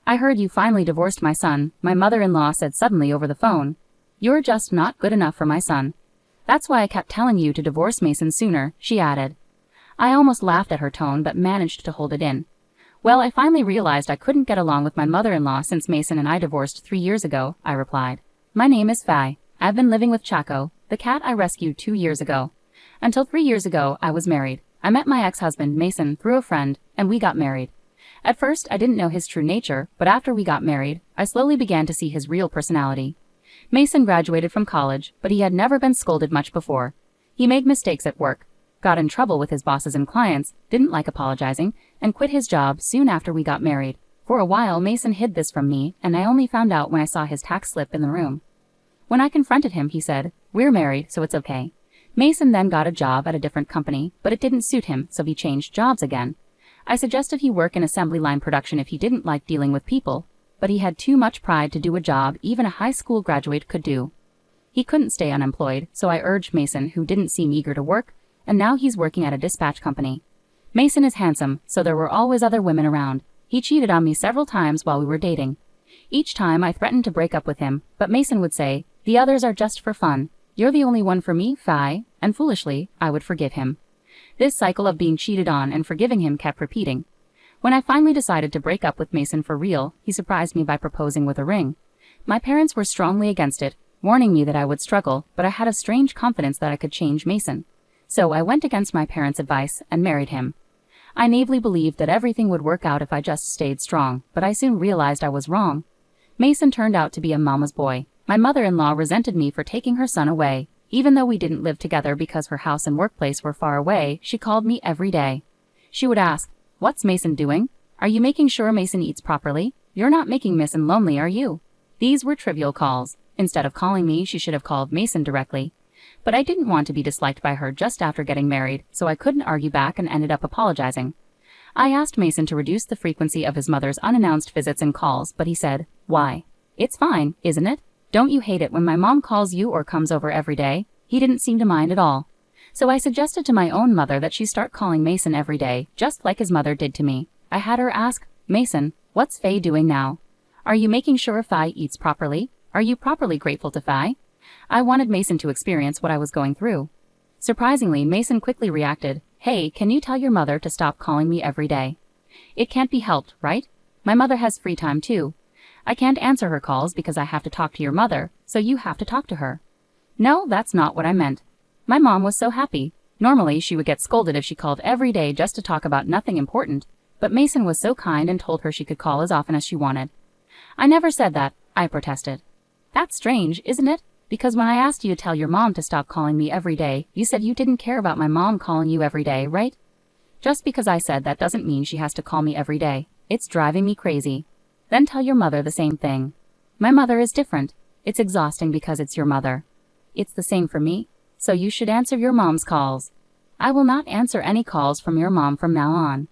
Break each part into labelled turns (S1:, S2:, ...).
S1: I heard you finally divorced my son, my mother-in-law said suddenly over the phone. You're just not good enough for my son. That's why I kept telling you to divorce Mason sooner, she added. I almost laughed at her tone but managed to hold it in. Well, I finally realized I couldn't get along with my mother-in-law since Mason and I divorced 3 years ago, I replied. My name is Faye. I've been living with Chaco, the cat I rescued 2 years ago. Until 3 years ago, I was married. I met my ex-husband, Mason, through a friend, and we got married. At first, I didn't know his true nature, but after we got married, I slowly began to see his real personality. Mason graduated from college, but he had never been scolded much before. He made mistakes at work, got in trouble with his bosses and clients, didn't like apologizing, and quit his job soon after we got married. For a while, Mason hid this from me, and I only found out when I saw his tax slip in the room. When I confronted him, he said, "We're married, so it's okay." Mason then got a job at a different company, but it didn't suit him, so he changed jobs again. I suggested he work in assembly line production if he didn't like dealing with people, but he had too much pride to do a job even a high school graduate could do. He couldn't stay unemployed, so I urged Mason, who didn't seem eager to work, and now he's working at a dispatch company. Mason is handsome, so there were always other women around. He cheated on me several times while we were dating. Each time I threatened to break up with him, but Mason would say, "The others are just for fun. You're the only one for me, Faye," and foolishly, I would forgive him. This cycle of being cheated on and forgiving him kept repeating. When I finally decided to break up with Mason for real, he surprised me by proposing with a ring. My parents were strongly against it, warning me that I would struggle, but I had a strange confidence that I could change Mason. So I went against my parents' advice and married him. I naively believed that everything would work out if I just stayed strong, but I soon realized I was wrong. Mason turned out to be a mama's boy. My mother-in-law resented me for taking her son away. Even though we didn't live together because her house and workplace were far away, she called me every day. She would ask, "What's Mason doing? Are you making sure Mason eats properly? You're not making Mason lonely, are you?" These were trivial calls. Instead of calling me, she should have called Mason directly. But I didn't want to be disliked by her just after getting married, so I couldn't argue back and ended up apologizing. I asked Mason to reduce the frequency of his mother's unannounced visits and calls, but he said, "Why? It's fine, isn't it? Don't you hate it when my mom calls you or comes over every day?" He didn't seem to mind at all. So I suggested to my own mother that she start calling Mason every day, just like his mother did to me. I had her ask, "Mason, what's Faye doing now? Are you making sure Faye eats properly? Are you properly grateful to Faye?" I wanted Mason to experience what I was going through. Surprisingly, Mason quickly reacted, "Hey, can you tell your mother to stop calling me every day? It can't be helped, right? My mother has free time too. I can't answer her calls because I have to talk to your mother, so you have to talk to her." No, that's not what I meant. My mom was so happy. Normally, she would get scolded if she called every day just to talk about nothing important, but Mason was so kind and told her she could call as often as she wanted. "I never said that," I protested. "That's strange, isn't it? Because when I asked you to tell your mom to stop calling me every day, you said you didn't care about my mom calling you every day, right?" "Just because I said that doesn't mean she has to call me every day. It's driving me crazy." "Then tell your mother the same thing." "My mother is different. It's exhausting because it's your mother." "It's the same for me. So you should answer your mom's calls." "I will not answer any calls from your mom from now on."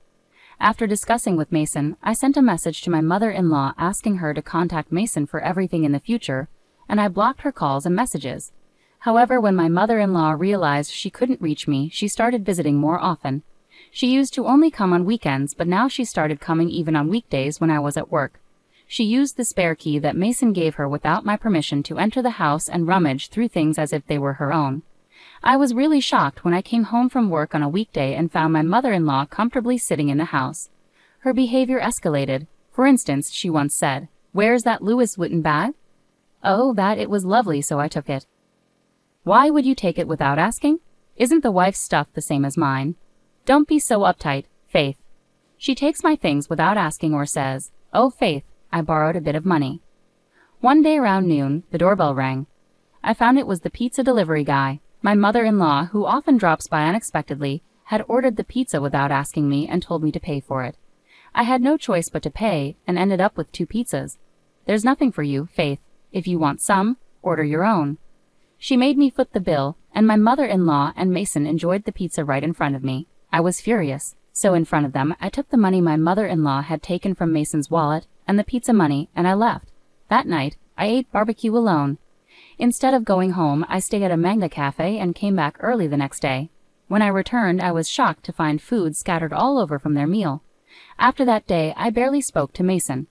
S1: After discussing with Mason, I sent a message to my mother-in-law asking her to contact Mason for everything in the future, and I blocked her calls and messages. However, when my mother-in-law realized she couldn't reach me, she started visiting more often. She used to only come on weekends, but now she started coming even on weekdays when I was at work. She used the spare key that Mason gave her without my permission to enter the house and rummage through things as if they were her own. I was really shocked when I came home from work on a weekday and found my mother-in-law comfortably sitting in the house. Her behavior escalated. For instance, she once said, "Where's that Louis Vuitton bag?" "Oh, that it was lovely, so I took it." "Why would you take it without asking? Isn't the wife's stuff the same as mine?" "Don't be so uptight, Faith." She takes my things without asking or says, "Oh, Faith, I borrowed a bit of money." One day around noon, the doorbell rang. I found it was the pizza delivery guy. My mother-in-law, who often drops by unexpectedly, had ordered the pizza without asking me and told me to pay for it. I had no choice but to pay and ended up with 2 pizzas. "There's nothing for you, Faith. If you want some, order your own." She made me foot the bill, and my mother-in-law and Mason enjoyed the pizza right in front of me. I was furious, so in front of them, I took the money my mother-in-law had taken from Mason's wallet and the pizza money, and I left. That night, I ate barbecue alone. Instead of going home, I stayed at a manga cafe and came back early the next day. When I returned, I was shocked to find food scattered all over from their meal. After that day, I barely spoke to Mason.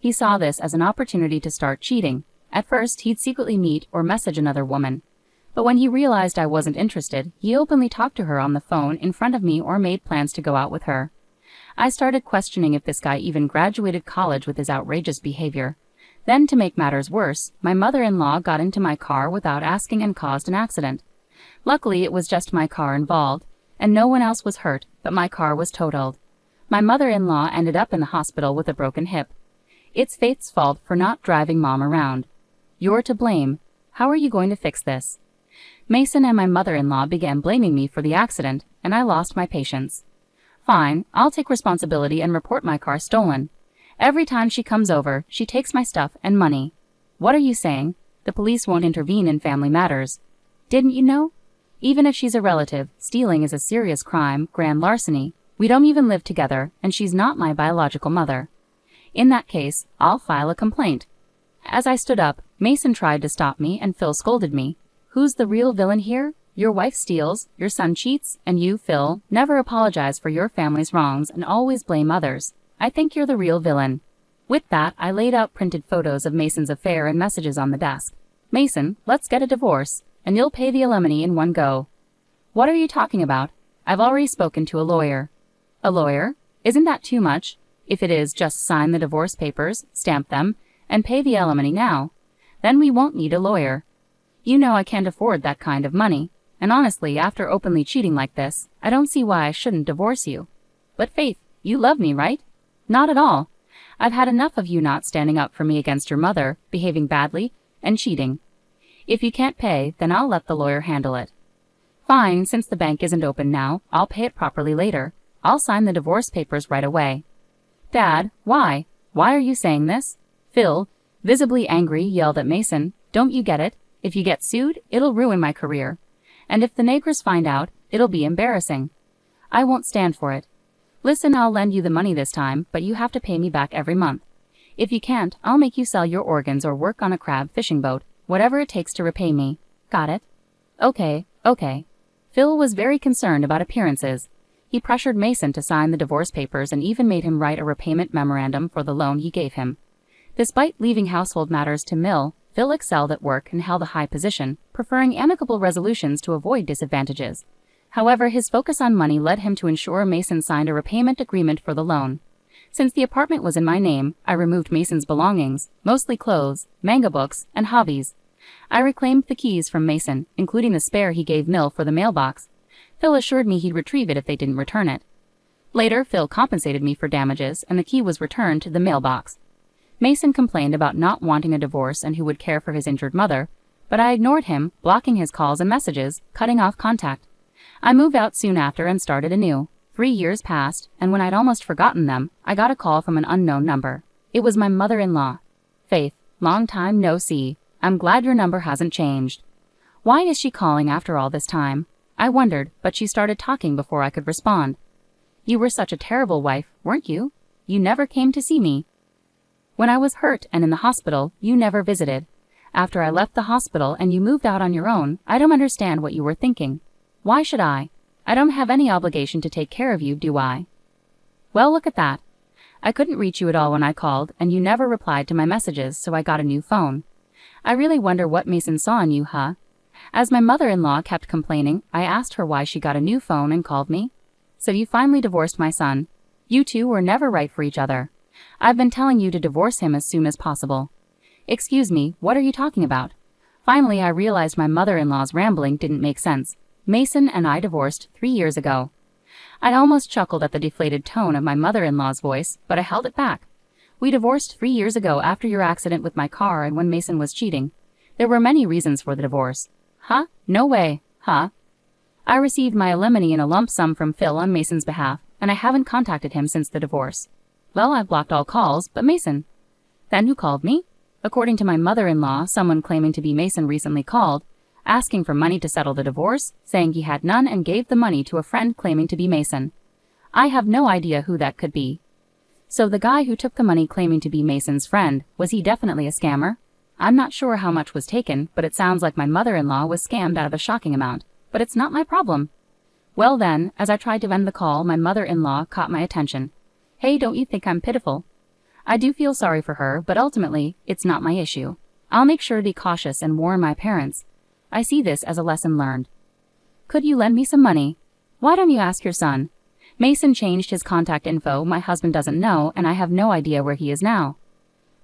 S1: He saw this as an opportunity to start cheating. At first, he'd secretly meet or message another woman. But when he realized I wasn't interested, he openly talked to her on the phone in front of me or made plans to go out with her. I started questioning if this guy even graduated college with his outrageous behavior. Then, to make matters worse, my mother-in-law got into my car without asking and caused an accident. Luckily, it was just my car involved, and no one else was hurt, but my car was totaled. My mother-in-law ended up in the hospital with a broken hip. It's Faith's fault for not driving Mom around. You're to blame. How are you going to fix this? Mason and my mother-in-law began blaming me for the accident, and I lost my patience. Fine, I'll take responsibility and report my car stolen. Every time she comes over, she takes my stuff and money. What are you saying? The police won't intervene in family matters. Didn't you know? Even if she's a relative, stealing is a serious crime, grand larceny. We don't even live together, and she's not my biological mother. In that case, I'll file a complaint. As I stood up, Mason tried to stop me and Phil scolded me. Who's the real villain here? Your wife steals, your son cheats, and you, Phil, never apologize for your family's wrongs and always blame others. I think you're the real villain. With that, I laid out printed photos of Mason's affair and messages on the desk. Mason, let's get a divorce, and you'll pay the alimony in one go. What are you talking about? I've already spoken to a lawyer. A lawyer? Isn't that too much? If it is, just sign the divorce papers, stamp them, and pay the alimony now. Then we won't need a lawyer. You know I can't afford that kind of money, and honestly, after openly cheating like this, I don't see why I shouldn't divorce you. But Faith, you love me, right? Not at all. I've had enough of you not standing up for me against your mother, behaving badly, and cheating. If you can't pay, then I'll let the lawyer handle it. Fine, since the bank isn't open now, I'll pay it properly later. I'll sign the divorce papers right away. Dad, why? Why are you saying this? Phil, visibly angry, yelled at Mason. Don't you get it? If you get sued, it'll ruin my career. And if the neighbors find out, it'll be embarrassing. I won't stand for it. Listen, I'll lend you the money this time, but you have to pay me back every month. If you can't, I'll make you sell your organs or work on a crab fishing boat, whatever it takes to repay me. Got it? Okay. Phil was very concerned about appearances. He pressured Mason to sign the divorce papers and even made him write a repayment memorandum for the loan he gave him. Despite leaving household matters to Mill, Phil excelled at work and held a high position, preferring amicable resolutions to avoid disadvantages. However, his focus on money led him to ensure Mason signed a repayment agreement for the loan. Since the apartment was in my name, I removed Mason's belongings, mostly clothes, manga books, and hobbies. I reclaimed the keys from Mason, including the spare he gave Mill for the mailbox. Phil assured me he'd retrieve it if they didn't return it. Later, Phil compensated me for damages, and the key was returned to the mailbox. Mason complained about not wanting a divorce and who would care for his injured mother, but I ignored him, blocking his calls and messages, cutting off contact. I moved out soon after and started anew. 3 years passed, and when I'd almost forgotten them, I got a call from an unknown number. It was my mother-in-law. Faith, long time no see. I'm glad your number hasn't changed. Why is she calling after all this time? I wondered, but she started talking before I could respond. You were such a terrible wife, weren't you? You never came to see me. When I was hurt and in the hospital, you never visited. After I left the hospital and you moved out on your own, I don't understand what you were thinking. Why should I? I don't have any obligation to take care of you, do I? Well, look at that. I couldn't reach you at all when I called, and you never replied to my messages, so I got a new phone. I really wonder what Mason saw in you, huh? As my mother-in-law kept complaining, I asked her why she got a new phone and called me. So you finally divorced my son. You two were never right for each other. I've been telling you to divorce him as soon as possible. Excuse me, what are you talking about? Finally, I realized my mother-in-law's rambling didn't make sense. Mason and I divorced 3 years ago. I almost chuckled at the deflated tone of my mother-in-law's voice, but I held it back. We divorced 3 years ago after your accident with my car and when Mason was cheating. There were many reasons for the divorce. Huh? No way. Huh? I received my alimony in a lump sum from Phil on Mason's behalf, and I haven't contacted him since the divorce. Well, I've blocked all calls, but Mason. Then who called me? According to my mother-in-law, someone claiming to be Mason recently called, asking for money to settle the divorce, saying he had none and gave the money to a friend claiming to be Mason. I have no idea who that could be. So the guy who took the money claiming to be Mason's friend, was he definitely a scammer? I'm not sure how much was taken, but it sounds like my mother-in-law was scammed out of a shocking amount. But it's not my problem. Well then, as I tried to end the call, my mother-in-law caught my attention. Hey, don't you think I'm pitiful? I do feel sorry for her, but ultimately, it's not my issue. I'll make sure to be cautious and warn my parents. I see this as a lesson learned. Could you lend me some money? Why don't you ask your son? Mason changed his contact info. My husband doesn't know, and I have no idea where he is now.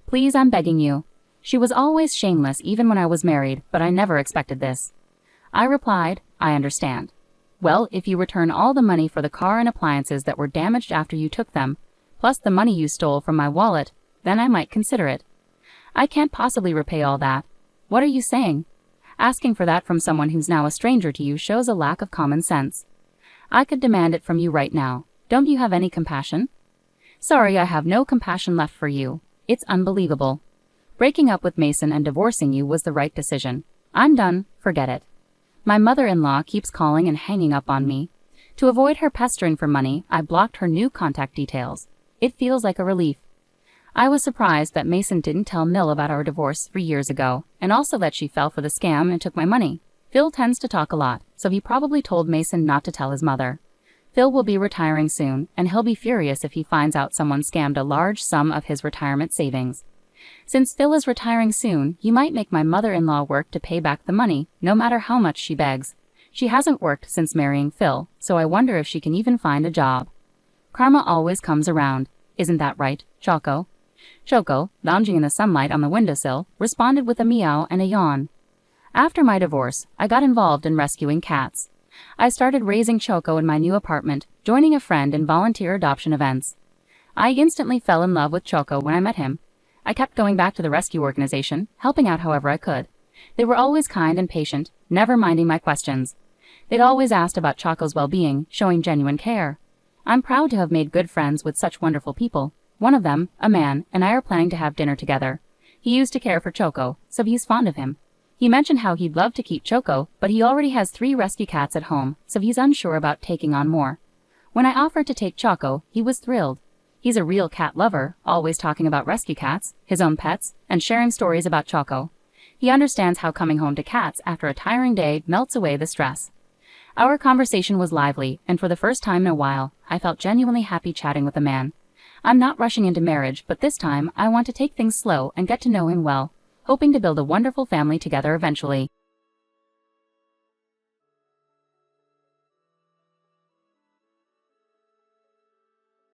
S1: Please, I'm begging you. She was always shameless even when I was married, but I never expected this. I replied, I understand. Well, if you return all the money for the car and appliances that were damaged after you took them, plus the money you stole from my wallet, then I might consider it. I can't possibly repay all that. What are you saying? Asking for that from someone who's now a stranger to you shows a lack of common sense. I could demand it from you right now. Don't you have any compassion? Sorry, I have no compassion left for you. It's unbelievable. Breaking up with Mason and divorcing you was the right decision. I'm done, forget it. My mother-in-law keeps calling and hanging up on me. To avoid her pestering for money, I blocked her new contact details. It feels like a relief. I was surprised that Mason didn't tell Mill about our divorce 3 years ago, and also that she fell for the scam and took my money. Phil tends to talk a lot, so he probably told Mason not to tell his mother. Phil will be retiring soon, and he'll be furious if he finds out someone scammed a large sum of his retirement savings. Since Phil is retiring soon, he might make my mother-in-law work to pay back the money, no matter how much she begs. She hasn't worked since marrying Phil, so I wonder if she can even find a job. Karma always comes around. Isn't that right, Choco? Choco, lounging in the sunlight on the windowsill, responded with a meow and a yawn. After my divorce, I got involved in rescuing cats. I started raising Choco in my new apartment, joining a friend in volunteer adoption events. I instantly fell in love with Choco when I met him. I kept going back to the rescue organization, helping out however I could. They were always kind and patient, never minding my questions. They'd always asked about Choco's well-being, showing genuine care. I'm proud to have made good friends with such wonderful people. One of them, a man, and I are planning to have dinner together. He used to care for Choco, so he's fond of him. He mentioned how he'd love to keep Choco, but he already has 3 rescue cats at home, so he's unsure about taking on more. When I offered to take Choco, he was thrilled. He's a real cat lover, always talking about rescue cats, his own pets, and sharing stories about Choco. He understands how coming home to cats after a tiring day melts away the stress. Our conversation was lively, and for the first time in a while, I felt genuinely happy chatting with a man. I'm not rushing into marriage, but this time I want to take things slow and get to know him well, hoping to build a wonderful family together eventually.